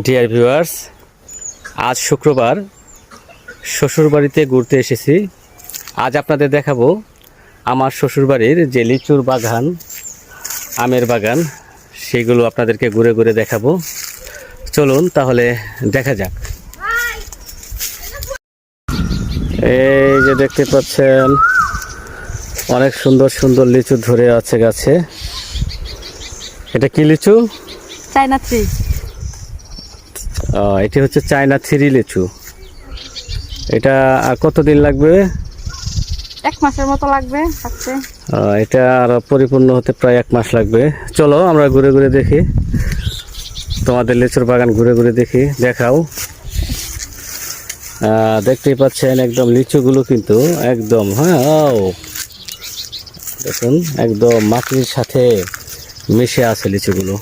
Dear viewers, আজ শুক্রবার শ্বশুরবাড়িতে ঘুরতে এসেছি। আজ আপনাদের দেখাবো আমার শ্বশুরবাড়ির যে লিচুর বাগান, আমের বাগান, সেগুলো আপনাদেরকে ঘুরে ঘুরে দেখাবো। চলুন তাহলে দেখা যাক। এই যে দেখতে পাচ্ছেন অনেক সুন্দর সুন্দর লিচু ধরে আছে গাছে। এটা কি লিচু? China three. এটি হচ্ছে চায়না থ্রি লিচু। এটা আর কতদিন লাগবে? 1 মাসের মতো লাগবে। এটা আর পরিপূর্ণ হতে প্রায় 1 মাস লাগবে। চলো আমরা ঘুরে ঘুরে দেখি, তোমাদের লিচুর বাগান ঘুরে ঘুরে দেখি, দেখাও। দেখতেই পাচ্ছেন একদম লিচুগুলো কিন্তু একদম দেখুন একদম মাটির সাথে মিশে আছে লিচুগুলো।